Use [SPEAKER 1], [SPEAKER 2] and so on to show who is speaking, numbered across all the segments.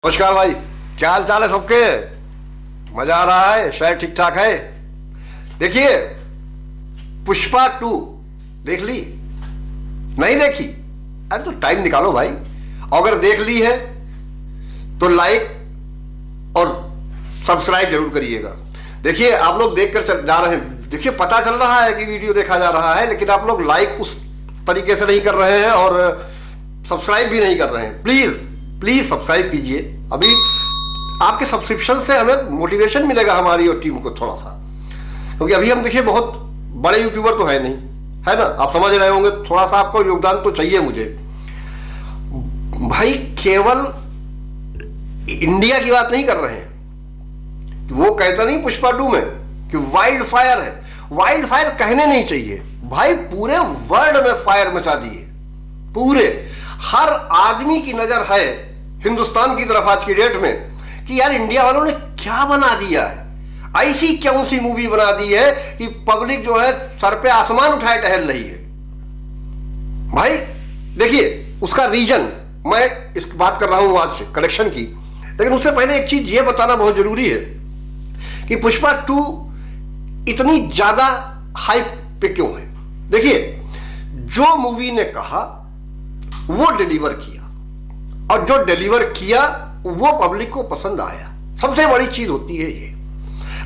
[SPEAKER 1] नमस्कार भाई, क्या हाल चाल है सबके। मजा आ रहा है, शायद ठीक ठाक है। देखिए, पुष्पा 2 देख ली? नहीं देखी? अरे तो टाइम निकालो भाई। अगर देख ली है तो लाइक और सब्सक्राइब जरूर करिएगा। देखिए, आप लोग देखकर जा रहे हैं, देखिए पता चल रहा है कि वीडियो देखा जा रहा है, लेकिन आप लोग लाइक उस तरीके से नहीं कर रहे हैं और सब्सक्राइब भी नहीं कर रहे हैं। प्लीज प्लीज सब्सक्राइब कीजिए। अभी आपके सब्सक्रिप्शन से हमें मोटिवेशन मिलेगा, हमारी और टीम को थोड़ा सा, क्योंकि अभी हम देखिए बहुत बड़े यूट्यूबर तो है नहीं, है ना। आप समझ रहे होंगे, थोड़ा सा आपका योगदान तो चाहिए मुझे भाई। केवल इंडिया की बात नहीं कर रहे हैं। वो कहता नहीं पुष्पा 2 में कि वाइल्ड फायर है। वाइल्ड फायर कहने नहीं चाहिए भाई, पूरे वर्ल्ड में फायर मचा दिए। पूरे हर आदमी की नजर है हिंदुस्तान की तरफ आज की डेट में कि यार इंडिया वालों ने क्या बना दिया है। ऐसी कौन सी मूवी बना दी है कि पब्लिक जो है सर पे आसमान उठाए टहल रही है। भाई देखिए, उसका रीजन मैं इस बात कर रहा हूं आज से कलेक्शन की, लेकिन उससे पहले एक चीज ये बताना बहुत जरूरी है कि पुष्पा 2 इतनी ज्यादा हाइप पे क्यों है। देखिए, जो मूवी ने कहा वो डिलीवर किया, और जो डिलीवर किया वो पब्लिक को पसंद आया। सबसे बड़ी चीज होती है ये,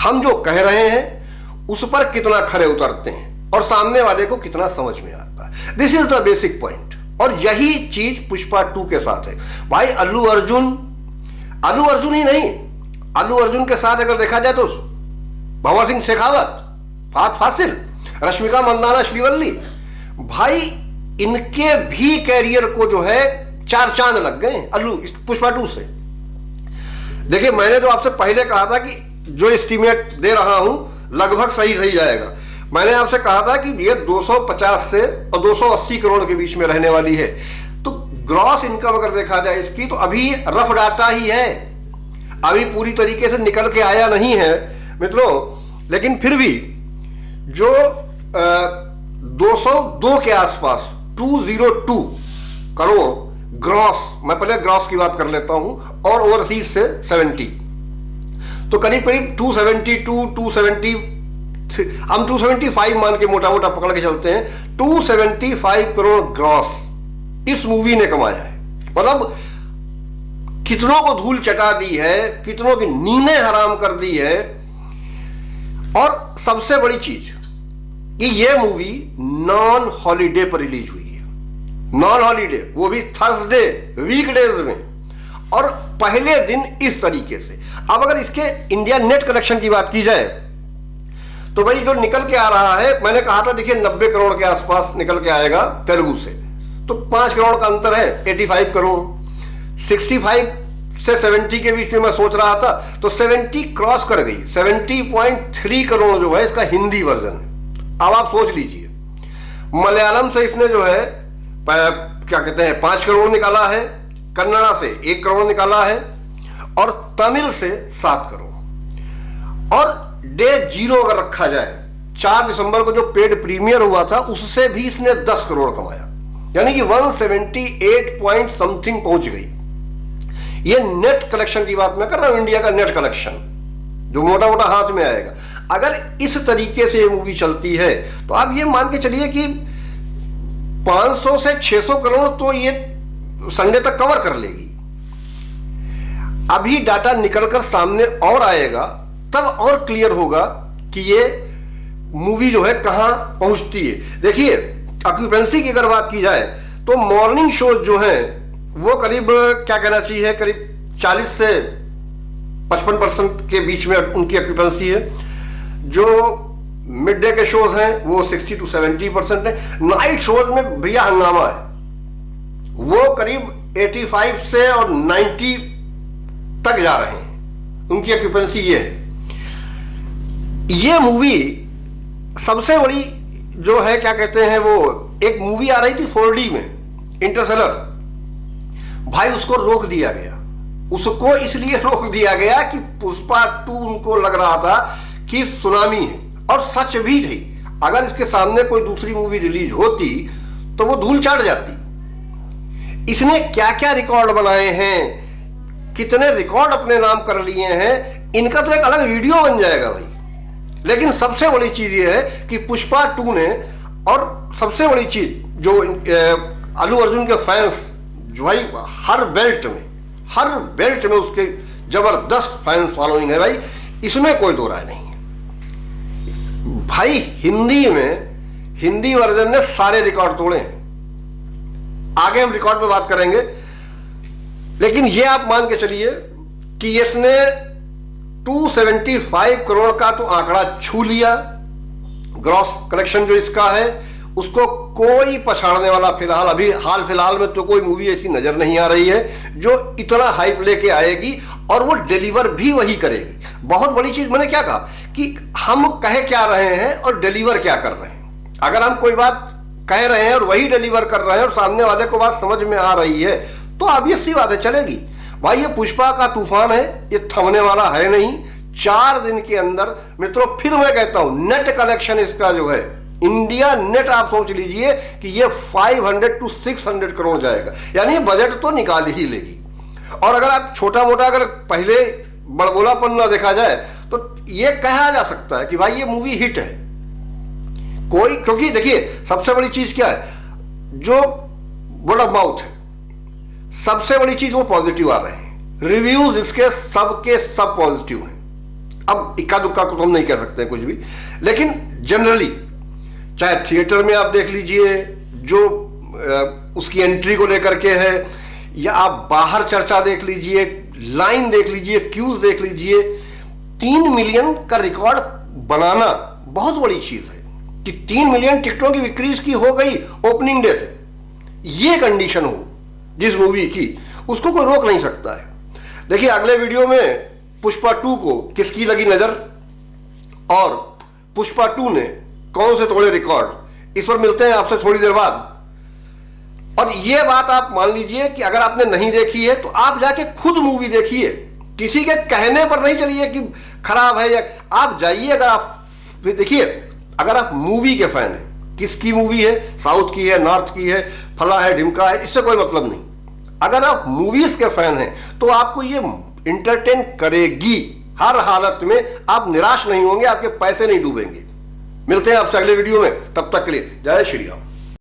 [SPEAKER 1] हम जो कह रहे हैं उस पर कितना खरे उतरते हैं और सामने वाले को कितना समझ में आता है। This is the basic point, और यही चीज पुष्पा 2 के साथ है भाई। अल्लू अर्जुन ही नहीं, अल्लू अर्जुन के साथ अगर देखा जाए तो भंवर सिंह शेखावत, फहद फासिल, रश्मिका मंदाना, श्रीवल्ली, भाई इनके भी कैरियर को जो है 4 चांद लग गए अल्लू पुष्पा 2 से। देखिए, मैंने तो आपसे पहले कहा था कि जो एस्टीमेट दे रहा हूं लगभग सही जाएगा। मैंने आपसे कहा था कि ये 250 से और 280 करोड़ के बीच में रहने वाली है। तो ग्रॉस इनकम अगर देखा जाए इसकी, तो अभी रफ डाटा ही है, अभी पूरी तरीके से निकल के आया नहीं है मित्रों। लेकिन फिर भी जो 202 के आसपास 202 करोड़ ग्रॉस, मैं पहले ग्रॉस की बात कर लेता हूं, और ओवरसीज से 70, तो करीब करीब 272 270, हम 275 मान के मोटा मोटा पकड़ के चलते हैं। 275 करोड़ ग्रॉस इस मूवी ने कमाया है। मतलब कितनों को धूल चटा दी है, कितनों की नींदें हराम कर दी है। और सबसे बड़ी चीज कि यह मूवी नॉन हॉलीडे पर रिलीज हुई है। नॉन हॉलीडे, वो भी थर्सडे वीकडेज में, और पहले दिन इस तरीके से। अब अगर इसके इंडिया नेट कलेक्शन की बात की जाए तो भाई जो निकल के आ रहा है, मैंने कहा था देखिए 90 करोड़ के आसपास निकल के आएगा तेलुगु से, तो 5 करोड़ का अंतर है, 85 करोड़। 65 से 70 के बीच में मैं सोच रहा था, तो 70 क्रॉस कर गई। 70.3 करोड़ जो है इसका हिंदी वर्जन है। अब आप सोच लीजिए, मलयालम से इसने जो है क्या कहते हैं 5 करोड़ निकाला है, कन्नड़ा से 1 करोड़ निकाला है, और तमिल से 7 करोड़। और डे 0 अगर रखा जाए, 4 दिसंबर को जो पेड प्रीमियर हुआ था उससे भी इसने 10 करोड़ कमाया, यानी कि 178 पॉइंट समथिंग पहुंच गई। ये नेट कलेक्शन की बात मैं कर रहा हूं, इंडिया का नेट कलेक्शन जो मोटा मोटा हाथ में आएगा। अगर इस तरीके से ये मूवी चलती है तो आप ये मान के चलिए कि 500 से 600 करोड़ तो ये संडे तक कवर कर लेगी। अभी डाटा निकलकर सामने और आएगा, तब और क्लियर होगा कि ये मूवी जो है कहां पहुंचती है। देखिए, ऑक्यूपेंसी की अगर बात की जाए तो मॉर्निंग शोज जो हैं वो करीब, क्या कहना चाहिए, करीब 40 से 55% के बीच में उनकी ऑक्यूपेंसी है। जो मिड डे के शोज हैं वो 60 to 70% है। नाइट शोज में भैया हंगामा है, वो करीब 85 से और 90 तक जा रहे हैं, उनकी ऑक्यूपेंसी ये है। ये मूवी सबसे बड़ी जो है, क्या कहते हैं, वो एक मूवी आ रही थी 4D में, इंटरस्टेलर, भाई उसको रोक दिया गया। उसको इसलिए रोक दिया गया कि पुष्पा 2 उनको लग रहा था कि सुनामी है, और सच भी थी। अगर इसके सामने कोई दूसरी मूवी रिलीज होती तो वो धूल चाट जाती। इसने क्या क्या रिकॉर्ड बनाए हैं कितने रिकॉर्ड अपने नाम कर लिए हैं, इनका तो एक अलग वीडियो बन जाएगा भाई। लेकिन सबसे बड़ी चीज ये है कि पुष्पा 2 ने, और सबसे बड़ी चीज जो अल्लू अर्जुन के फैंस जो भाई हर बेल्ट में उसके जबरदस्त फैंस फॉलोइंग है भाई, इसमें कोई दो राय नहीं है भाई। हिंदी वर्जन ने सारे रिकॉर्ड तोड़े हैं। आगे हम रिकॉर्ड पे बात करेंगे, लेकिन ये आप मान के चलिए कि इसने 275 करोड़ का तो आंकड़ा छू लिया। ग्रॉस कलेक्शन जो इसका है उसको कोई पछाड़ने वाला अभी हाल फिलहाल में तो कोई मूवी ऐसी नजर नहीं आ रही है जो इतना हाइप लेके आएगी और वो डिलीवर भी वही करेगी। बहुत बड़ी चीज मैंने क्या कहा कि हम कह क्या रहे हैं और डिलीवर क्या कर रहे हैं। अगर हम कोई बात कह रहे हैं और वही डिलीवर कर रहे हैं और सामने वाले को बात समझ में आ रही है तो ऑब्वियस सी बात है, चलेगी भाई। ये पुष्पा का तूफान है, ये थमने वाला है नहीं। 4 दिन के अंदर मित्रों, फिर मैं कहता हूं, नेट कलेक्शन इसका जो है इंडिया नेट, आप सोच लीजिए कि ये 500 to 600 करोड़ जाएगा, यानी बजट तो निकाल ही लेगी। और अगर आप छोटा मोटा अगर पहले बड़बोलापन ना देखा जाए तो ये कहा जा सकता है कि भाई ये मूवी हिट है कोई, क्योंकि देखिए सबसे बड़ी चीज क्या है, जो वर्ड ऑफ माउथ है, सबसे बड़ी चीज वो पॉजिटिव आ रहे हैं। रिव्यूज इसके सबके सब पॉजिटिव हैं। अब इक्का दुक्का को तो हम नहीं कह सकते कुछ भी, लेकिन जनरली चाहे थिएटर में आप देख लीजिए जो उसकी एंट्री को लेकर के है, या आप बाहर चर्चा देख लीजिए, लाइन देख लीजिए, क्यूज देख लीजिए। 3 मिलियन का रिकॉर्ड बनाना बहुत बड़ी चीज है कि 3 मिलियन टिकटों की बिक्री इसकी हो गई ओपनिंग डे से। ये कंडीशन हो जिस मूवी की, उसको कोई रोक नहीं सकता है। देखिए अगले वीडियो में पुष्पा 2 को किसकी लगी नजर और पुष्पा 2 ने कौन से तोड़े रिकॉर्ड, इस पर मिलते हैं आपसे थोड़ी देर बाद। और यह बात आप मान लीजिए कि अगर आपने नहीं देखी है तो आप जाके खुद मूवी देखिए, किसी के कहने पर नहीं चलिए कि खराब है, या आप जाइए। अगर आप देखिए, अगर आप मूवी के फैन हैं, किसकी मूवी है, साउथ की है, नॉर्थ की है, फला है, ढिमका है, इससे कोई मतलब नहीं। अगर आप मूवीज के फैन हैं तो आपको ये इंटरटेन करेगी हर हालत में, आप निराश नहीं होंगे, आपके पैसे नहीं डूबेंगे। मिलते हैं आपसे अगले वीडियो में, तब तक के लिए जय श्री राम।